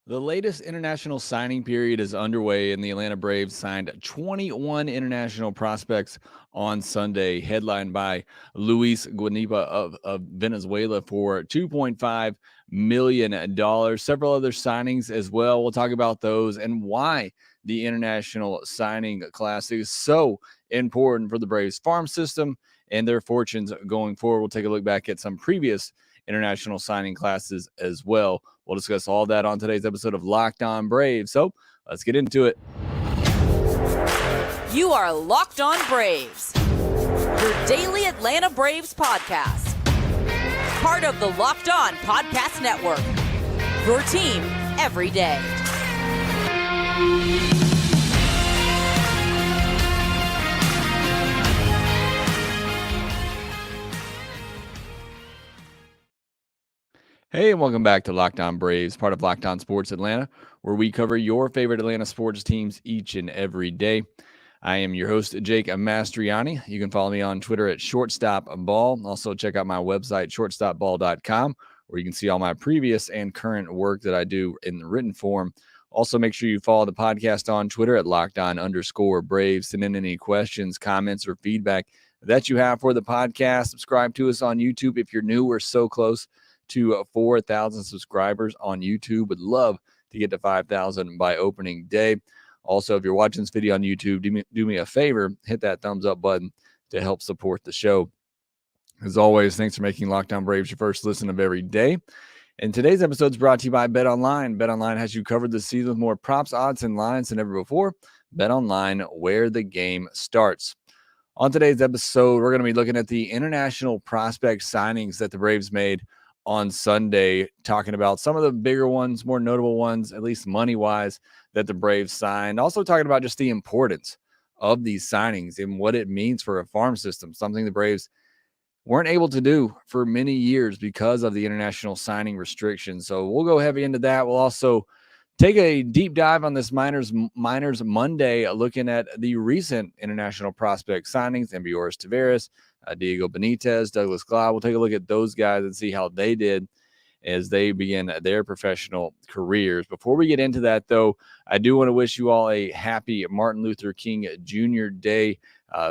The latest international signing period is underway, and the Atlanta Braves signed 21 international prospects on Sunday, headlined by Luis Guanipa of Venezuela for $2.5 million. Several other signings as well. We'll talk about those and why the international signing class is so important for the Braves farm system and their fortunes going forward. We'll take a look back at some previous international signing classes as well. We'll discuss all that on today's episode of Locked On Braves. So let's get into it. You are Locked On Braves, your daily Atlanta Braves podcast. Part of the Locked On Podcast Network, your team every day. Hey, and welcome back to Locked On Braves, part of Locked On Sports Atlanta, where we cover your favorite Atlanta sports teams each and every day. I am your host, Jake Mastriani. You can follow me on Twitter at shortstopball. Also, check out my website, shortstopball.com, where you can see all my previous and current work that I do in the written form. Also, make sure you follow the podcast on Twitter at LockedOn_Braves. Send in any questions, comments, or feedback that you have for the podcast. Subscribe to us on YouTube if you're new. We're so close to 4,000 subscribers on YouTube. Would love to get to 5,000 by opening day. Also, if you're watching this video on YouTube, do me a favor, hit that thumbs up button to help support the show. As always, thanks for making Locked On Braves your first listen of every day. And today's episode is brought to you by BetOnline. BetOnline has you covered this season with more props, odds, and lines than ever before. BetOnline, where the game starts. On today's episode, we're going to be looking at the international prospect signings that the Braves made on Sunday, talking about some of the bigger ones, more notable ones, at least money-wise, that the Braves signed. Also talking about just the importance of these signings and what it means for a farm system, something the Braves weren't able to do for many years because of the international signing restrictions. So we'll go heavy into that. We'll also take a deep dive on this Minors Monday, looking at the recent international prospect signings, Ambioriz Tavarez, Diego Benitez, Douglas Glod. We'll take a look at those guys and see how they did as they begin their professional careers. Before we get into that, though, I do want to wish you all a happy Martin Luther King Jr. Day.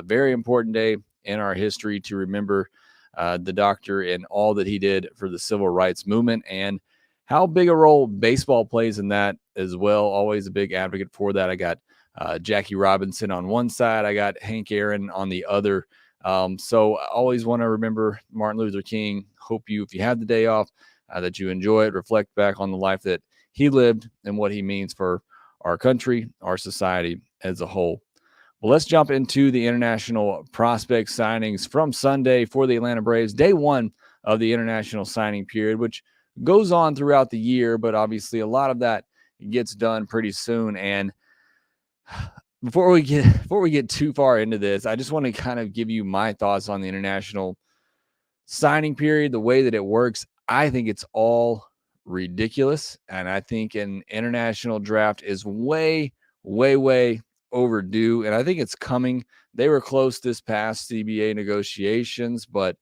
Very important day in our history to remember the doctor and all that he did for the civil rights movement and how big a role baseball plays in that as well. Always a big advocate for that. I got Jackie Robinson on one side. I got Hank Aaron on the other. So I always want to remember Martin Luther King. Hope you, if you have the day off, that you enjoy it, reflect back on the life that he lived and what he means for our country, our society as a whole. Well, let's jump into the international prospect signings from Sunday for the Atlanta Braves. Day one of the international signing period, which goes on throughout the year, but obviously a lot of that gets done pretty soon. And before we get too far into this, I just want to kind of give you my thoughts on the international signing period, the way that it works. I think it's all ridiculous, and I think an international draft is way, way, way overdue, and I think it's coming. They were close this past CBA negotiations, but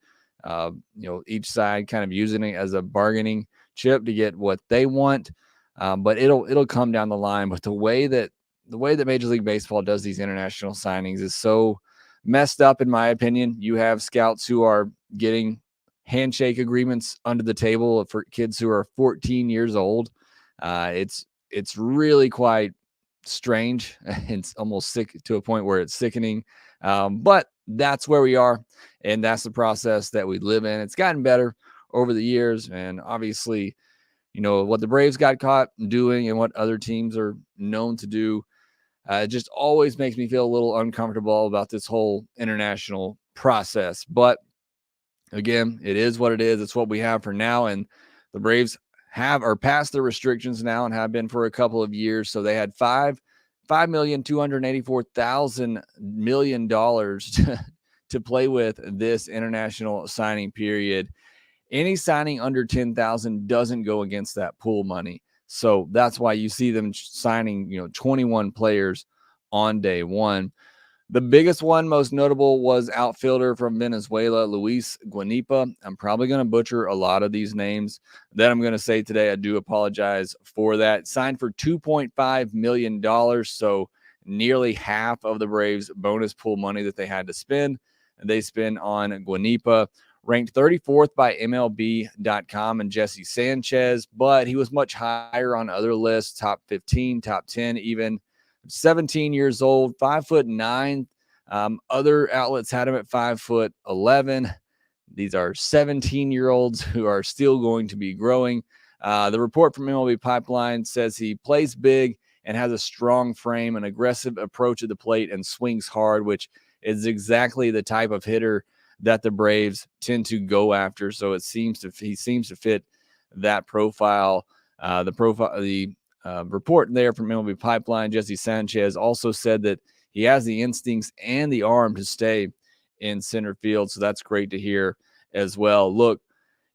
each side kind of using it as a bargaining chip to get what they want. But it'll come down the line. But the way that Major League Baseball does these international signings is so messed up, in my opinion. You have scouts who are getting handshake agreements under the table for kids who are 14 years old. It's really quite strange. It's almost sick to a point where it's sickening. But that's where we are, and that's the process that we live in. It's gotten better over the years, and obviously, what the Braves got caught doing and what other teams are known to do, it just always makes me feel a little uncomfortable about this whole international process. But again, it is what it is. It's what we have for now, and the Braves are past their restrictions now and have been for a couple of years. So they had $5,284,000 to play with this international signing period. Any signing under 10,000 doesn't go against that pool money. So that's why you see them signing, 21 players on day one. The biggest one, most notable, was outfielder from Venezuela, Luis Guanipa. I'm probably going to butcher a lot of these names that I'm going to say today. I do apologize for that. Signed for $2.5 million, so nearly half of the Braves' bonus pool money that they had to spend, they spend on Guanipa. Ranked 34th by MLB.com and Jesse Sanchez, but he was much higher on other lists, top 15, top 10 even. 17 years old, 5'9". Other outlets had him at 5'11". These are 17-year-olds who are still going to be growing. The report from MLB Pipeline says he plays big and has a strong frame, an aggressive approach at the plate, and swings hard, which is exactly the type of hitter that the Braves tend to go after. So he seems to fit that profile. The report there from MLB Pipeline, Jesse Sanchez also said that he has the instincts and the arm to stay in center field. So that's great to hear as well. Look,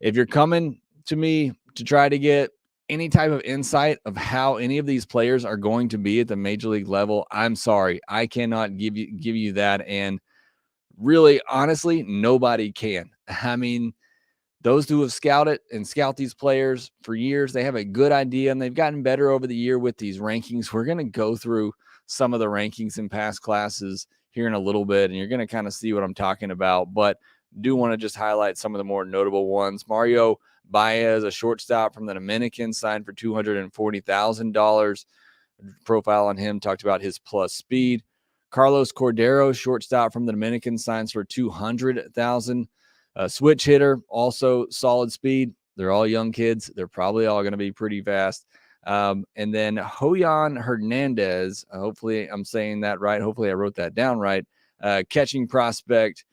if you're coming to me to try to get any type of insight of how any of these players are going to be at the major league level, I'm sorry, I cannot give you that. And really, honestly, nobody can. I mean, those who have scouted and scout these players for years, they have a good idea, and they've gotten better over the year with these rankings. We're going to go through some of the rankings in past classes here in a little bit, and you're going to kind of see what I'm talking about. But do want to just highlight some of the more notable ones. Mario Baez, a shortstop from the Dominican, signed for $240,000. Profile on him talked about his plus speed. Carlos Cordero, shortstop from the Dominican, signs for $200,000. Switch hitter, also solid speed. They're all young kids. They're probably all going to be pretty fast. And then Johan Hernandez, hopefully I'm saying that right. Hopefully I wrote that down right. Catching prospect,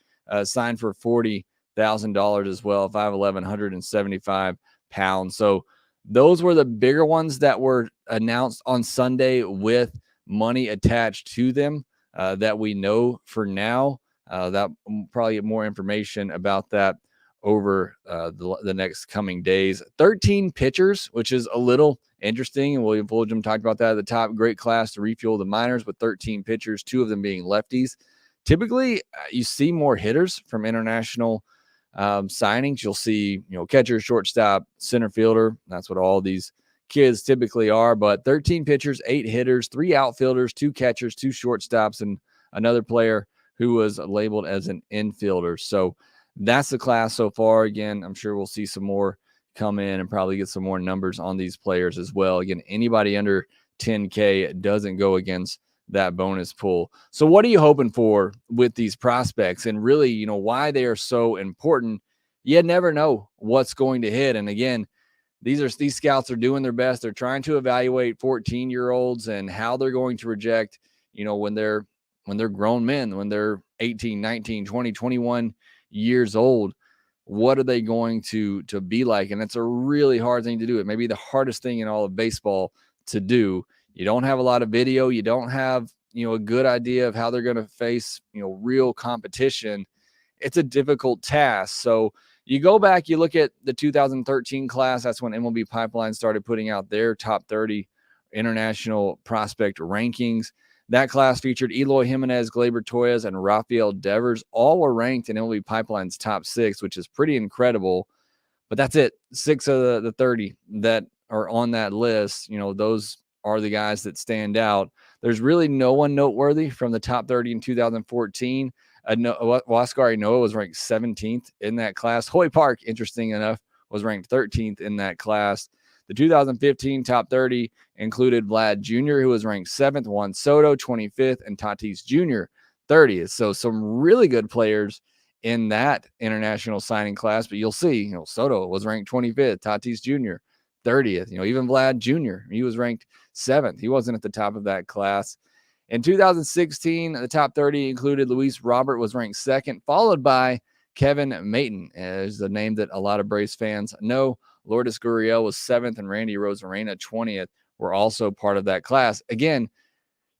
signed for $40,000 as well, 5'11", 175 pounds. So those were the bigger ones that were announced on Sunday with money attached to them that we know for now. That probably get more information about that over the next coming days. 13 pitchers, which is a little interesting. And William Fulgham talked about that at the top. Great class to refuel the minors with 13 pitchers, 2 of them being lefties. Typically, you see more hitters from international signings. You'll see, catcher, shortstop, center fielder. That's what all these kids typically are. But 13 pitchers, 8 hitters, 3 outfielders, 2 catchers, 2 shortstops, and another player who was labeled as an infielder. So that's the class so far. Again, I'm sure we'll see some more come in and probably get some more numbers on these players as well. Again, anybody under 10K doesn't go against that bonus pool. So what are you hoping for with these prospects, and really, why they are so important? You never know what's going to hit. And again, these scouts are doing their best. They're trying to evaluate 14-year-olds and how they're going to reject, when they're grown men, when they're 18, 19, 20, 21 years old. What are they going to be like? And it's a really hard thing to do. It may be the hardest thing in all of baseball to do. You don't have a lot of video. You don't have, a good idea of how they're going to face, real competition. It's a difficult task. So you go back, you look at the 2013 class. That's when MLB Pipeline started putting out their top 30 international prospect rankings. That class featured Eloy Jimenez, Gleyber Torres, and Rafael Devers. All were ranked in MLB Pipeline's top 6, which is pretty incredible. But that's it. 6 of the 30 that are on that list, those are the guys that stand out. There's really no one noteworthy from the top 30 in 2014. Huascar Ynoa was ranked 17th in that class. Hoy Park, interesting enough, was ranked 13th in that class. The 2015 top 30 included Vlad Jr., who was ranked 7th, Juan Soto 25th, and Tatis Jr. 30th. So some really good players in that international signing class. But you'll see, Soto was ranked 25th, Tatis Jr. 30th. Even Vlad Jr., he was ranked 7th. He wasn't at the top of that class. In 2016, the top 30 included Luis Robert, was ranked 2nd, followed by Kevin Maton, is the name that a lot of Braves fans know. Lourdes Gurriel was 7th, and Randy Rosarena 20th were also part of that class. Again,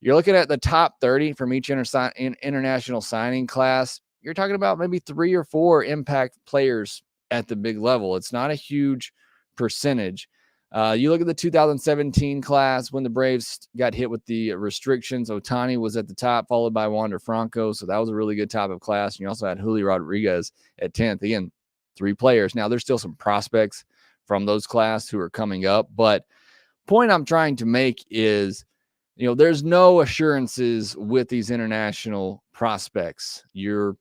you're looking at the top 30 from each international signing class. You're talking about maybe 3 or 4 impact players at the big level. It's not a huge percentage. You look at the 2017 class when the Braves got hit with the restrictions. Ohtani was at the top, followed by Wander Franco. So that was a really good top of class. And you also had Julio Rodriguez at 10th. Again, 3 players. Now, there's still some prospects from those class who are coming up. But point I'm trying to make is, there's no assurances with these international prospects. You're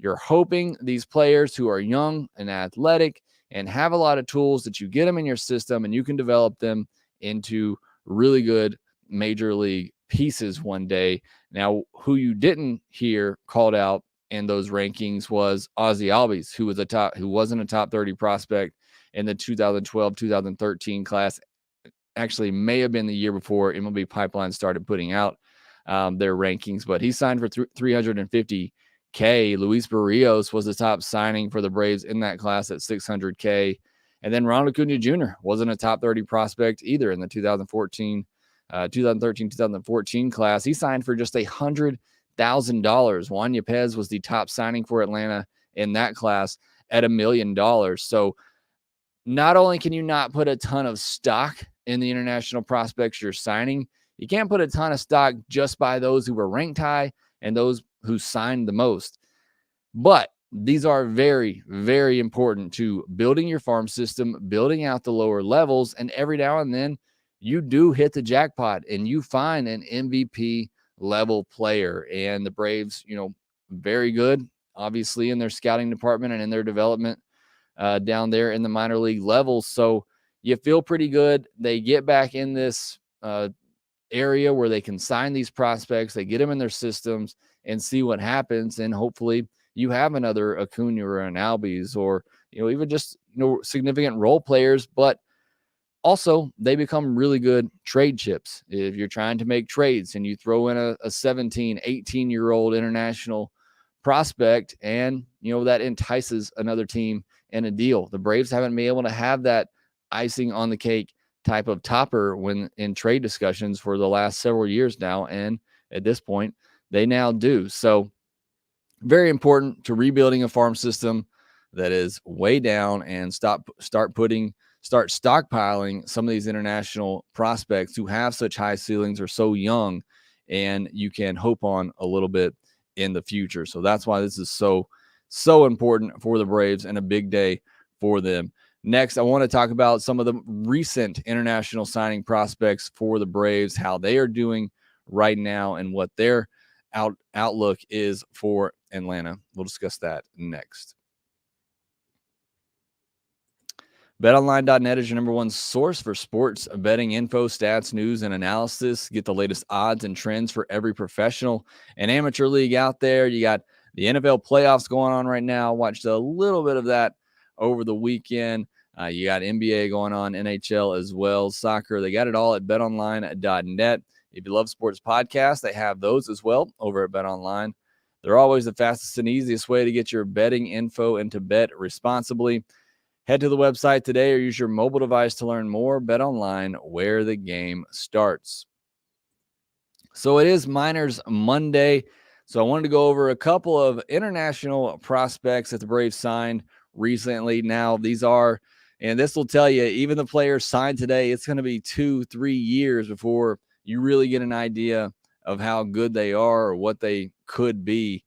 hoping these players who are young and athletic and have a lot of tools that you get them in your system and you can develop them into really good major league pieces one day. Now, who you didn't hear called out in those rankings was Ozzie Albies, who wasn't a top 30 prospect in the 2012-2013 class. Actually, may have been the year before MLB Pipeline started putting out their rankings, but he signed for $350K. Luis Barrios was the top signing for the Braves in that class at $600K. And then Ronald Acuna Jr. wasn't a top 30 prospect either in the 2013-2014 class. He signed for just $100,000. Juan Yepez was the top signing for Atlanta in that class at $1 million. So not only can you not put a ton of stock in the international prospects you're signing, you can't put a ton of stock just by those who were ranked high and those who signed the most. But these are very, very important to building your farm system, building out the lower levels, and every now and then you do hit the jackpot and you find an MVP level player. And the Braves, very good, obviously, in their scouting department and in their development down there in the minor league levels. So you feel pretty good. They get back in this area where they can sign these prospects, they get them in their systems and see what happens. And hopefully you have another Acuna or an Albies or, even just, significant role players, but also they become really good trade chips. If you're trying to make trades and you throw in a 17, 18-year-old international prospect and, that entices another team in a deal. The Braves haven't been able to have that icing on the cake type of topper when in trade discussions for the last several years now. And at this point, they now do. So very important to rebuilding a farm system that is way down and start stockpiling some of these international prospects who have such high ceilings or so young, and you can hope on a little bit in the future. So that's why this is so important for the Braves and a big day for them. Next, I want to talk about some of the recent international signing prospects for the Braves, how they are doing right now and what their outlook is for Atlanta. We'll discuss that next. BetOnline.net is your number one source for sports betting info, stats, news, and analysis. Get the latest odds and trends for every professional and amateur league out there. You got the NFL playoffs going on right now. Watched a little bit of that over the weekend. You got NBA going on, NHL as well, soccer. They got it all at betonline.net. If you love sports podcasts, they have those as well over at BetOnline. They're always the fastest and easiest way to get your betting info and to bet responsibly. Head to the website today or use your mobile device to learn more. BetOnline, where the game starts. So it is Minors Monday. So I wanted to go over a couple of international prospects that the Braves signed recently. Now, these are, and this will tell you, even the players signed today, it's going to be 2-3 years before you really get an idea of how good they are or what they could be.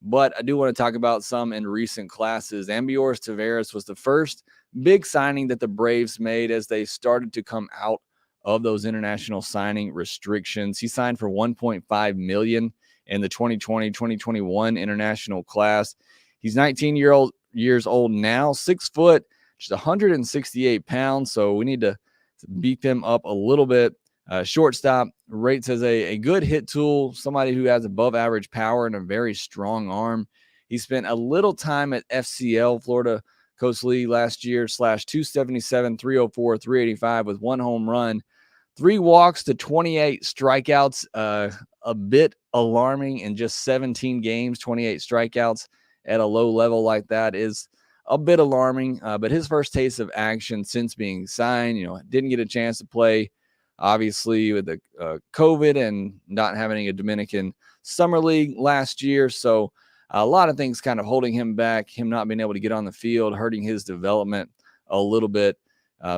But I do want to talk about some in recent classes. Ambioriz Tavarez was the first big signing that the Braves made as they started to come out of those international signing restrictions. He signed for $1.5 million in the 2020-2021 international class. He's 19 years old now, 6 foot, just 168 pounds. So we need to beef him up a little bit. Shortstop rates as a good hit tool, somebody who has above average power and a very strong arm. He spent a little time at FCL, Florida Coast League last year, /277, 304, 385 with 1 home run, 3 walks to 28 strikeouts. A bit alarming in just 17 games, 28 strikeouts at a low level like that is a bit alarming. But his first taste of action since being signed, didn't get a chance to play, obviously, with the COVID and not having a Dominican Summer League last year. So a lot of things kind of holding him back, him not being able to get on the field, hurting his development a little bit.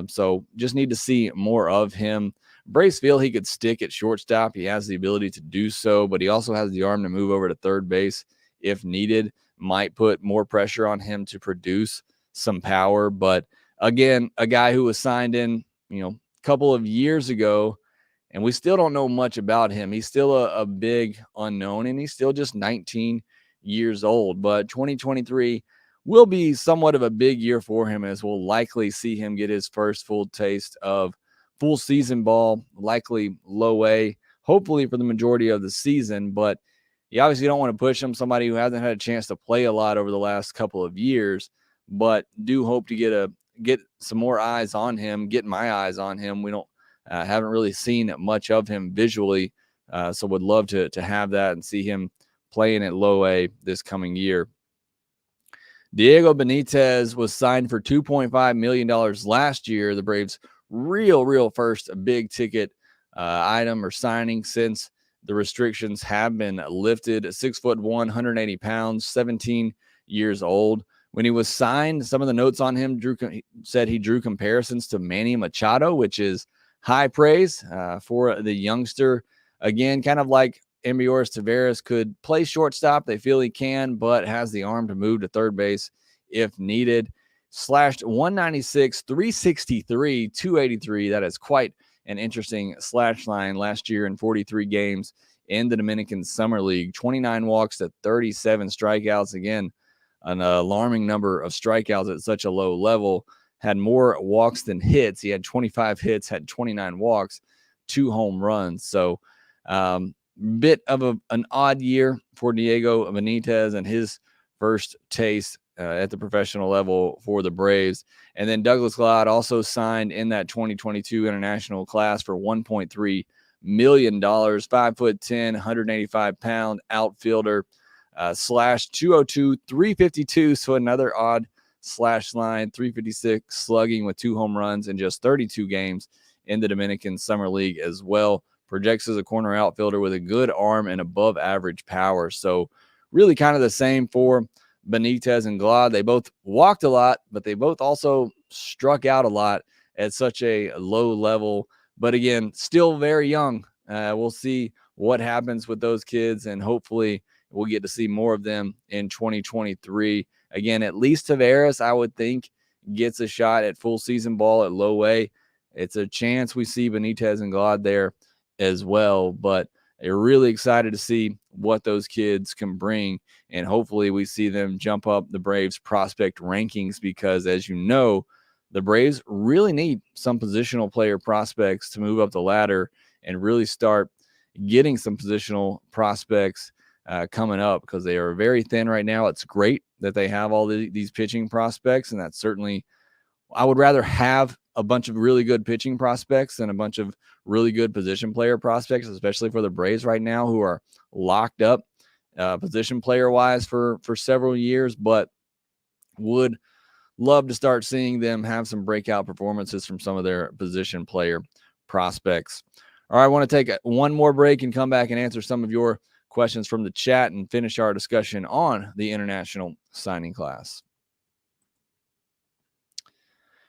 So just need to see more of him. Braves feel he could stick at shortstop. He has the ability to do so, but he also has the arm to move over to third base if needed. Might put more pressure on him to produce some power. But again, a guy who was signed in, a couple of years ago, and we still don't know much about him. He's still a big unknown, and he's still just 19 years old. But 2023 will be somewhat of a big year for him, as we'll likely see him get his first full taste of full season ball, likely low A, hopefully for the majority of the season. But you obviously don't want to push him, somebody who hasn't had a chance to play a lot over the last couple of years, but do hope to get some more eyes on him, get my eyes on him. We haven't really seen much of him visually, so would love to have that and see him playing at low A this coming year. Diego Benitez was signed for $2.5 million last year. The Braves' real first big ticket item or signing since the restrictions have been lifted. 6'1", 180 pounds, 17 years old. When he was signed, some of the notes on him said he drew comparisons to Manny Machado, which is high praise for the youngster. Again, kind of like Ambioriz Tavarez could play shortstop. They feel he can, but has the arm to move to third base if needed. Slashed 196, 363, 283. That is quite an interesting slash line last year in 43 games in the Dominican Summer League. 29 walks to 37 strikeouts. Again, an alarming number of strikeouts at such a low level. Had more walks than hits. He had 25 hits, had 29 walks, 2 home runs. So bit of an odd year for Diego Benitez and his first taste at the professional level for the Braves. And then Douglas Glod also signed in that 2022 international class for $1.3 million, 5'10", 185-pound outfielder, slash 202, 352. So another odd slash line, 356 slugging with 2 home runs in just 32 games in the Dominican Summer League as well. Projects as a corner outfielder with a good arm and above average power. So really kind of the same for Benitez and Glod. They both walked a lot, but they both also struck out a lot at such a low level. But again, still very young. We'll see what happens with those kids, and hopefully we'll get to see more of them in 2023. Again, at least Tavarez, I would think, gets a shot at full season ball at low A. It's a chance we see Benitez and Glod there as well, but they're really excited to see what those kids can bring, and hopefully we see them jump up the Braves prospect rankings, because as you know, the Braves really need some positional player prospects to move up the ladder and really start getting some positional prospects coming up, because they are very thin right now. It's great that they have all these pitching prospects, and that's certainly, I would rather have a bunch of really good pitching prospects than a bunch of really good position player prospects, especially for the Braves right now, who are locked up position player wise for several years, but would love to start seeing them have some breakout performances from some of their position player prospects. All right, I want to take one more break and come back and answer some of your questions from the chat and finish our discussion on the international signing class.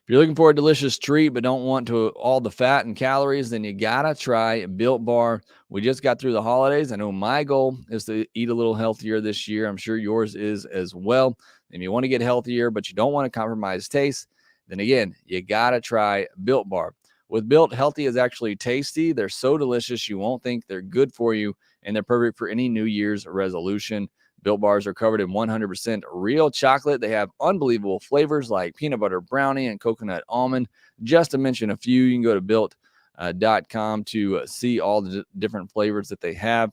If you're looking for a delicious treat but don't want all the fat and calories, then you gotta try Built Bar. We just got through the holidays. I know my goal is to eat a little healthier this year. I'm sure yours is as well. If you want to get healthier but you don't want to compromise taste, then again, you gotta try Built Bar. With Built, healthy is actually tasty. They're so delicious you won't think they're good for you, and they're perfect for any New Year's resolution. Built Bars are covered in 100% real chocolate. They have unbelievable flavors like peanut butter brownie and coconut almond, just to mention a few. You can go to built.com to see all the different flavors that they have.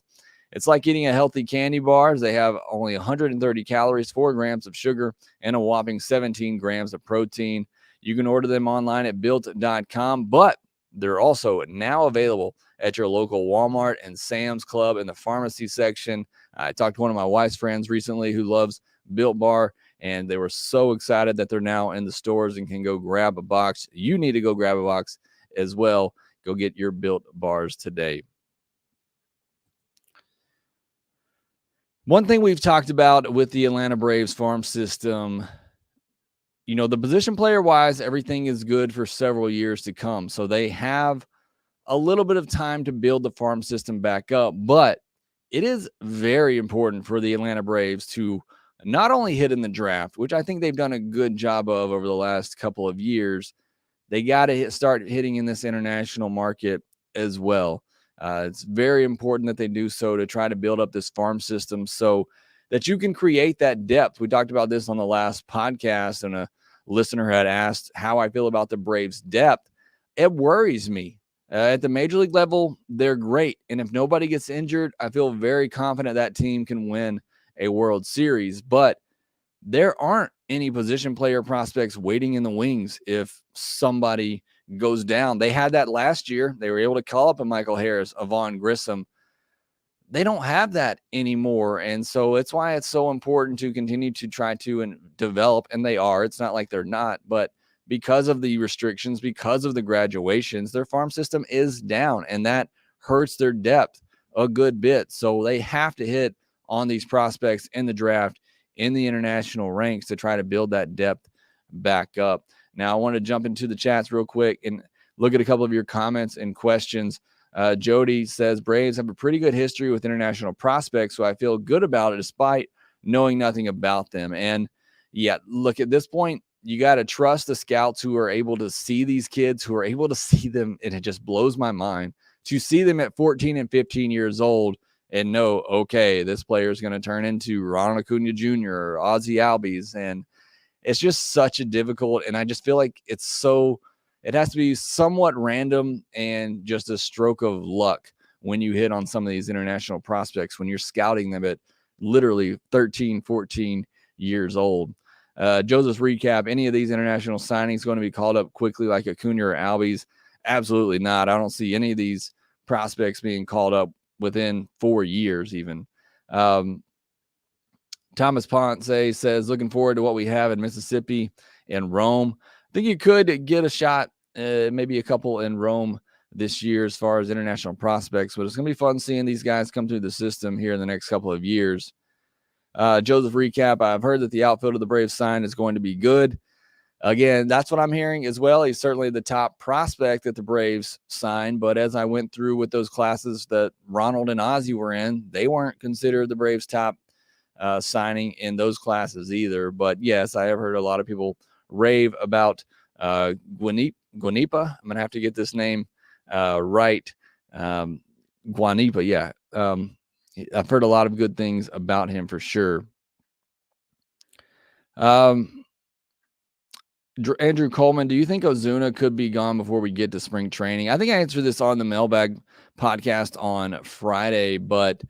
It's like eating a healthy candy bar. They have only 130 calories, 4 grams of sugar, and a whopping 17 grams of protein. You can order them online at built.com, but they're also now available at your local Walmart and Sam's Club in the pharmacy section. I talked to one of my wife's friends recently who loves Built Bar, and they were so excited that they're now in the stores and can go grab a box. You need to go grab a box as well. Go get your Built Bars today. One thing we've talked about with the Atlanta Braves farm system the position player wise, everything is good for several years to come. So they have a little bit of time to build the farm system back up, but it is very important for the Atlanta Braves to not only hit in the draft, which I think they've done a good job of over the last couple of years. They got to start hitting in this international market as well. It's very important that they do so to try to build up this farm system so that you can create that depth. We talked about this on the last podcast, and a listener had asked how I feel about the Braves' depth. It worries me. At the major league level, they're great. And if nobody gets injured, I feel very confident that team can win a World Series. But there aren't any position player prospects waiting in the wings if somebody goes down. They had that last year. They were able to call up a Michael Harris, a Vaughn Grissom. They don't have that anymore. And so it's why it's so important to continue to try to develop. And they are. It's not like they're not. But because of the restrictions, because of the graduations, their farm system is down. And that hurts their depth a good bit. So they have to hit on these prospects in the draft, in the international ranks, to try to build that depth back up. Now, I want to jump into the chats real quick and look at a couple of your comments and questions. Jody says, Braves have a pretty good history with international prospects, so I feel good about it despite knowing nothing about them. And yeah, look, at this point, you got to trust the scouts who are able to see these kids, who are able to see them. And it just blows my mind to see them at 14 and 15 years old and know, okay, this player is going to turn into Ronald Acuna Jr. or Ozzie Albies. And it's just such a difficult, and I just feel like it has to be somewhat random and just a stroke of luck when you hit on some of these international prospects, when you're scouting them at literally 13, 14 years old. Joseph's recap, any of these international signings going to be called up quickly like Acuna or Albies? Absolutely not. I don't see any of these prospects being called up within 4 years even. Thomas Ponce says, looking forward to what we have in Mississippi and Rome. I think you could get a shot, maybe a couple in Rome this year as far as international prospects, but it's going to be fun seeing these guys come through the system here in the next couple of years. Joseph recap, I've heard that the outfield of the Braves sign is going to be good. Again, that's what I'm hearing as well. He's certainly the top prospect that the Braves signed, but as I went through with those classes that Ronald and Ozzie were in, they weren't considered the Braves' top signing in those classes either. But yes, I have heard a lot of people rave about Guanipa. I'm going to have to get this name right. Guanipa, yeah. I've heard a lot of good things about him for sure. Andrew Coleman, do you think Ozuna could be gone before we get to spring training? I think I answered this on the Mailbag podcast on Friday, but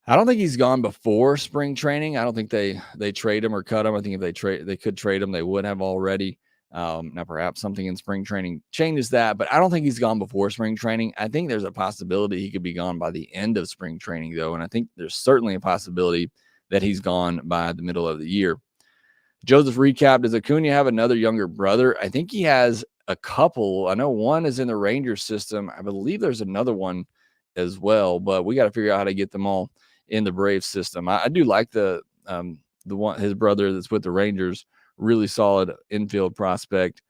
I don't think he's gone before spring training. I don't think they trade him or cut him. I think if they could trade him, they would have already. Now perhaps something in spring training changes that, but I don't think he's gone before spring training. I think there's a possibility he could be gone by the end of spring training though. And I think there's certainly a possibility that he's gone by the middle of the year. Joseph recap, does Acuna have another younger brother? I think he has a couple. I know one is in the Rangers system. I believe there's another one as well, but we got to figure out how to get them all in the Braves system. I do like the one, his brother that's with the Rangers, really solid infield prospect.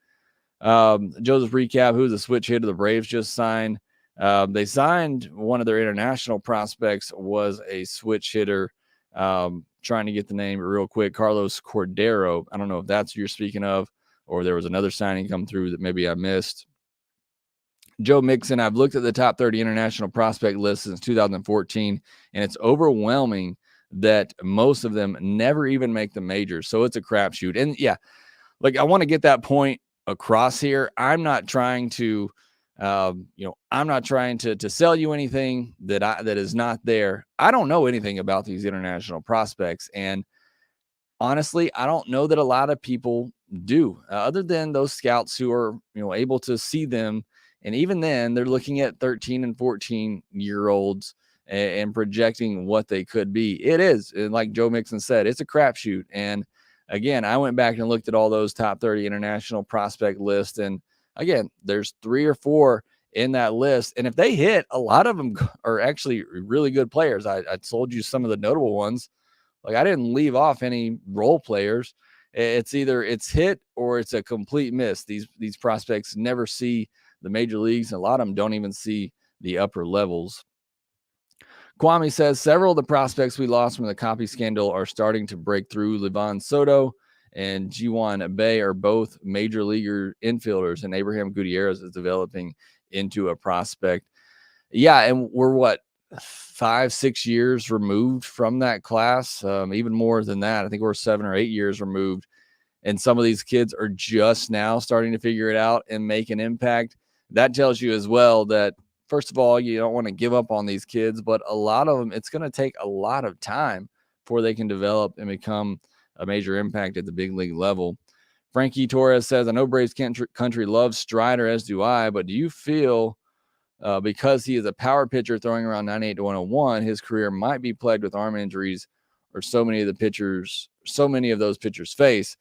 Joseph recap, who's the switch hitter the Braves just signed? They signed one of their international prospects, was a switch hitter. Trying to get the name real quick, Carlos Cordero. I don't know if that's what you're speaking of, or there was another signing come through that maybe I missed. Joe Mixon, I've looked at the top 30 international prospect list since 2014, and it's overwhelming that most of them never even make the majors. So it's a crapshoot. And yeah, like I want to get that point across here. I'm not trying to, I'm not trying to sell you anything that is not there. I don't know anything about these international prospects. And honestly, I don't know that a lot of people do, other than those scouts who are, able to see them. And even then, they're looking at 13 and 14-year-olds and projecting what they could be. It is, like Joe Mixon said, it's a crapshoot. And again, I went back and looked at all those top 30 international prospect lists. And again, there's 3 or 4 in that list. And if they hit, a lot of them are actually really good players. I told you some of the notable ones. Like I didn't leave off any role players. It's either it's hit or it's a complete miss. These prospects never see the major leagues, and a lot of them don't even see the upper levels. Kwame says several of the prospects we lost from the copy scandal are starting to break through. Livan Soto and Jiwan Bay are both major leaguer infielders, and Abraham Gutierrez is developing into a prospect. Yeah, and we're 5-6 years removed from that class, even more than that. I think we're 7 or 8 years removed, and some of these kids are just now starting to figure it out and make an impact. That tells you as well that, first of all, you don't want to give up on these kids, but a lot of them, it's going to take a lot of time before they can develop and become a major impact at the big league level. Frankie Torres says, I know Braves country loves Strider, as do I, but do you feel because he is a power pitcher throwing around 98 to 101, his career might be plagued with arm injuries, or so many of those pitchers face?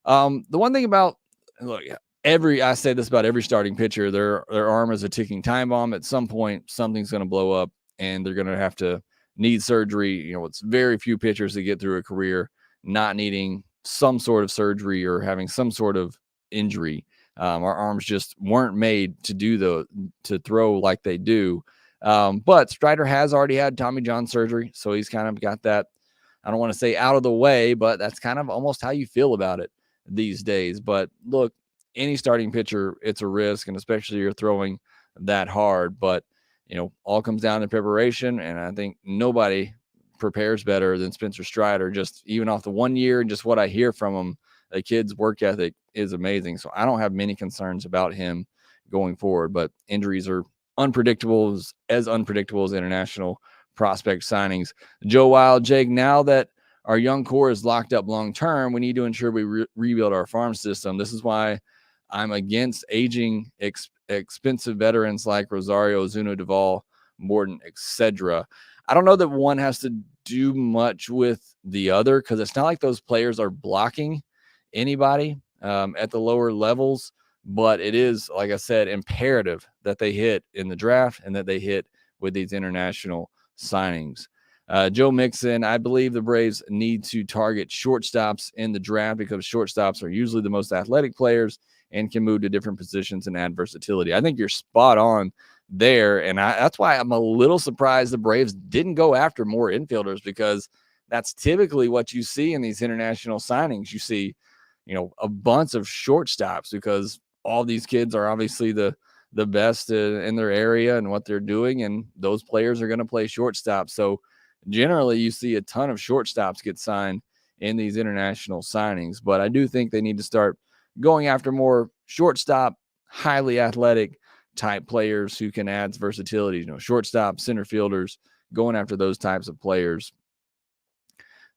The one thing about, look, I say this about every starting pitcher, their arm is a ticking time bomb. At some point, something's going to blow up and they're going to have to need surgery. It's very few pitchers that get through a career not needing some sort of surgery or having some sort of injury. Our arms just weren't made to throw like they do. But Strider has already had Tommy John surgery, so he's kind of got that, I don't want to say out of the way, but that's kind of almost how you feel about it these days. But look, any starting pitcher, it's a risk, and especially you're throwing that hard. But all comes down to preparation, and I think nobody prepares better than Spencer Strider. Just even off the 1 year and just what I hear from him, the kid's work ethic is amazing. So I don't have many concerns about him going forward. But injuries are unpredictable as international prospect signings. Joe Wild, Jake, now that our young core is locked up long term, we need to ensure we rebuild our farm system. This is why I'm against aging expensive veterans like Rosario, Zuno, Duvall, Morton, etc. I don't know that one has to do much with the other, because it's not like those players are blocking anybody at the lower levels, but it is, like I said, imperative that they hit in the draft and that they hit with these international signings. Joe Mixon, I believe the Braves need to target shortstops in the draft because shortstops are usually the most athletic players and can move to different positions and add versatility. I think you're spot on there, and that's why I'm a little surprised the Braves didn't go after more infielders, because that's typically what you see in these international signings. You see, a bunch of shortstops, because all these kids are obviously the best in their area and what they're doing, and those players are going to play shortstop. So generally you see a ton of shortstops get signed in these international signings, but I do think they need to start going after more shortstop, highly athletic type players who can add versatility, shortstop, center fielders, going after those types of players.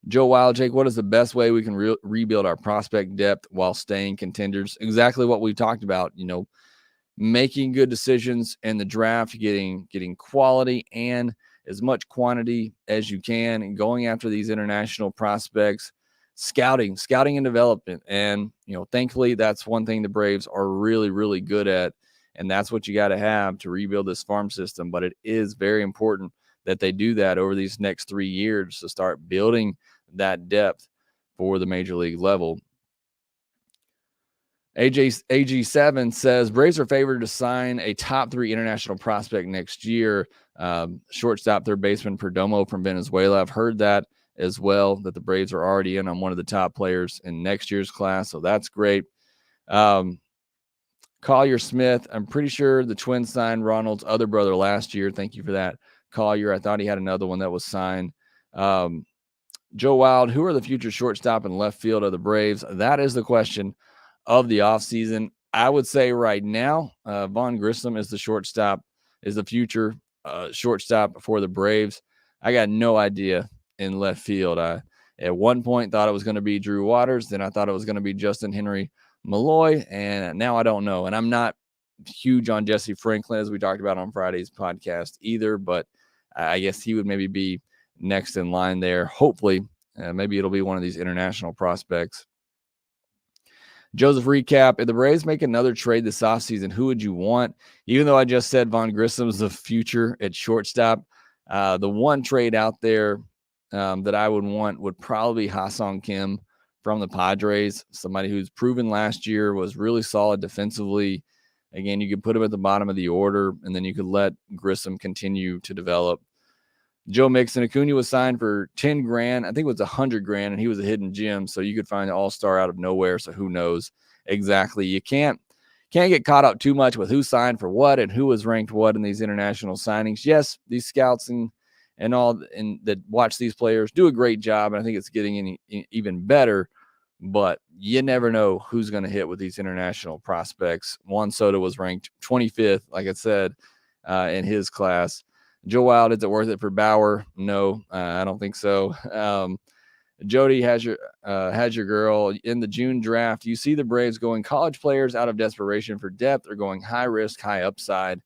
Joe Wild, Jake, what is the best way we can rebuild our prospect depth while staying contenders? Exactly what we talked about, making good decisions in the draft, getting quality and as much quantity as you can, and going after these international prospects, scouting and development. And, thankfully that's one thing the Braves are really, really good at. And that's what you got to have to rebuild this farm system. But it is very important that they do that over these next 3 years to start building that depth for the major league level. AG7 says Braves are favored to sign a top 3 international prospect next year. Shortstop, third baseman Perdomo from Venezuela. I've heard that as well, that the Braves are already in on one of the top players in next year's class. So that's great. Collier Smith, I'm pretty sure the Twins signed Ronald's other brother last year. Thank you for that, Collier. I thought he had another one that was signed. Joe Wild, who are the future shortstop and left field of the Braves? That is the question of the offseason. I would say right now, Vaughn Grissom is the future shortstop for the Braves. I got no idea in left field. I, at one point, thought it was going to be Drew Waters. Then I thought it was going to be Justin Henry Malloy, and now I don't know. And I'm not huge on Jesse Franklin, as we talked about on Friday's podcast either, but I guess he would maybe be next in line there. Hopefully, maybe it'll be one of these international prospects. Joseph Recap, if the Braves make another trade this offseason, who would you want? Even though I just said Vaughn Grissom's the future at shortstop, the one trade out there that I would want would probably be Ha-Seong Kim from the Padres, somebody who's proven last year was really solid defensively. Again, you could put him at the bottom of the order, and then you could let Grissom continue to develop. Joe Mixon, Acuna was signed for 10 grand. I think it was 100 grand, and he was a hidden gem. So you could find an all-star out of nowhere. So who knows exactly? You can't get caught up too much with who signed for what and who was ranked what in these international signings. Yes, these scouts and all and that watch these players do a great job. And I think it's getting even better. But you never know who's going to hit with these international prospects. Juan Soto was ranked 25th, like I said, in his class. Joe Wild, is it worth it for Bauer? No, I don't think so. Jody has your girl in the June draft. You see the Braves going college players out of desperation for depth or going high risk, high upside.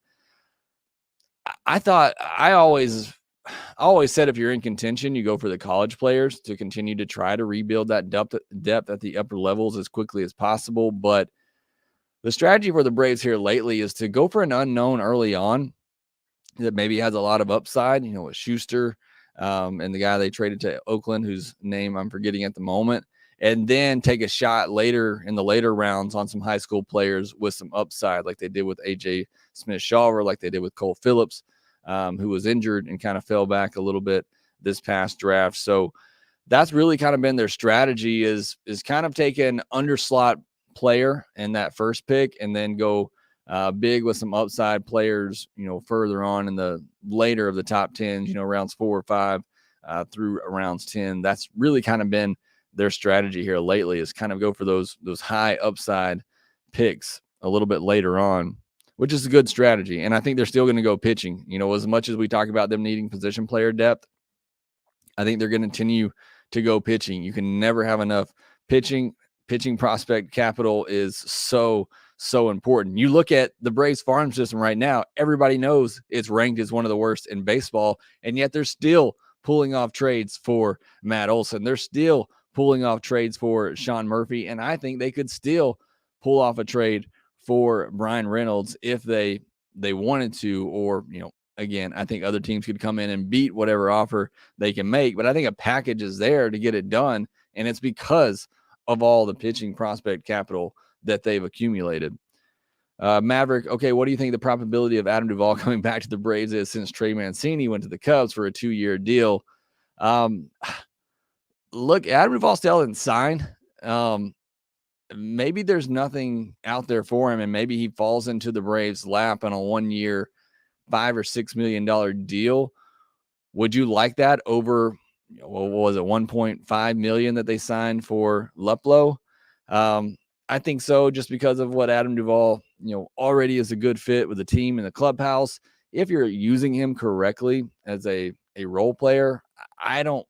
I always said if you're in contention, you go for the college players to continue to try to rebuild that depth at the upper levels as quickly as possible. But the strategy for the Braves here lately is to go for an unknown early on that maybe has a lot of upside, with Schuster and the guy they traded to Oakland, whose name I'm forgetting at the moment, and then take a shot later in the later rounds on some high school players with some upside, like they did with A.J. Smith-Shawver, like they did with Cole Phillips, who was injured and kind of fell back a little bit this past draft. So that's really kind of been their strategy is kind of take an underslot player in that first pick and then go big with some upside players, further on in the later of the top 10, rounds 4 or 5 through rounds 10. That's really kind of been their strategy here lately is kind of go for those high upside picks a little bit later on, which is a good strategy. And I think they're still going to go pitching, as much as we talk about them needing position player depth, I think they're going to continue to go pitching. You can never have enough pitching prospect capital is so important. You look at the Braves farm system right now, everybody knows it's ranked as one of the worst in baseball, and yet they're still pulling off trades for Matt Olson. They're still pulling off trades for Sean Murphy, and I think they could still pull off a trade for Brian Reynolds if they wanted to, or, again, I think other teams could come in and beat whatever offer they can make, but I think a package is there to get it done, and it's because of all the pitching prospect capital that they've accumulated. Maverick, okay, what do you think the probability of Adam Duvall coming back to the Braves is since Trey Mancini went to the Cubs for a 2-year deal? Look, Adam Duvall still didn't sign. Maybe there's nothing out there for him, and maybe he falls into the Braves' lap on a 1-year, $5 or $6 million deal. Would you like that over, what was it, $1.5 million that they signed for Luplow? I think so, just because of what Adam Duvall, already is a good fit with the team and the clubhouse. If you're using him correctly as a role player, I don't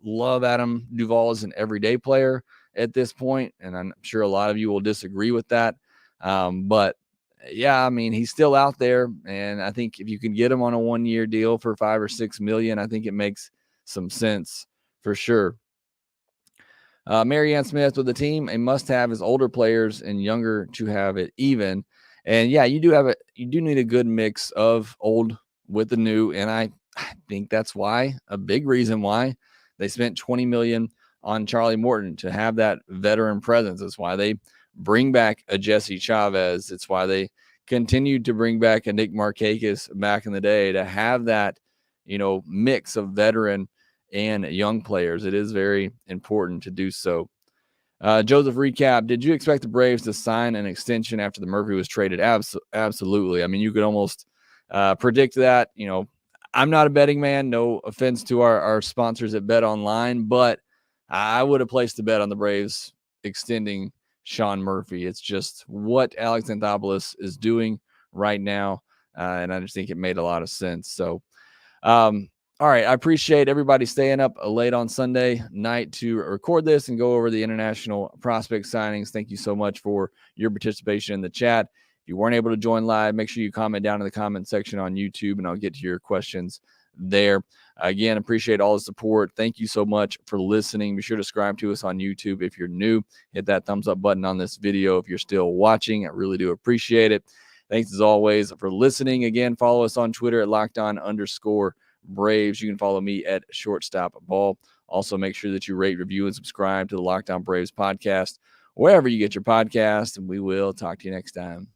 love Adam Duvall as an everyday player at this point, and I'm sure a lot of you will disagree with that. But yeah, I mean, he's still out there, and I think if you can get him on a 1-year deal for $5 or $6 million, I think it makes some sense for sure. Marianne Smith with the team, a must-have is older players and younger to have it even. And yeah, you do need a good mix of old with the new, and I think that's why, a big reason why they spent $20 million on Charlie Morton, to have that veteran presence. That's why they bring back a Jesse Chavez. It's why they continued to bring back a Nick Markakis back in the day, to have that, mix of veteran and young players. It is very important to do so. Joseph Recap, did you expect the Braves to sign an extension after the Murphy was traded? Absolutely. I mean, you could almost predict that. I'm not a betting man. No offense to our sponsors at BetOnline, but I would have placed a bet on the Braves extending Sean Murphy. It's just what Alex Anthopoulos is doing right now, and I just think it made a lot of sense. So, all right, I appreciate everybody staying up late on Sunday night to record this and go over the international prospect signings. Thank you so much for your participation in the chat. If you weren't able to join live, make sure you comment down in the comment section on YouTube, and I'll get to your questions there. Again, appreciate all the support. Thank you so much for listening. Be sure to subscribe to us on YouTube if you're new. Hit that thumbs up button on this video if you're still watching. I really do appreciate it. Thanks as always for listening. Again, follow us on Twitter at _Locked On Braves. You can follow me at Shortstop Ball. Also, make sure that you rate, review, and subscribe to the Locked On Braves podcast, wherever you get your podcast, and we will talk to you next time.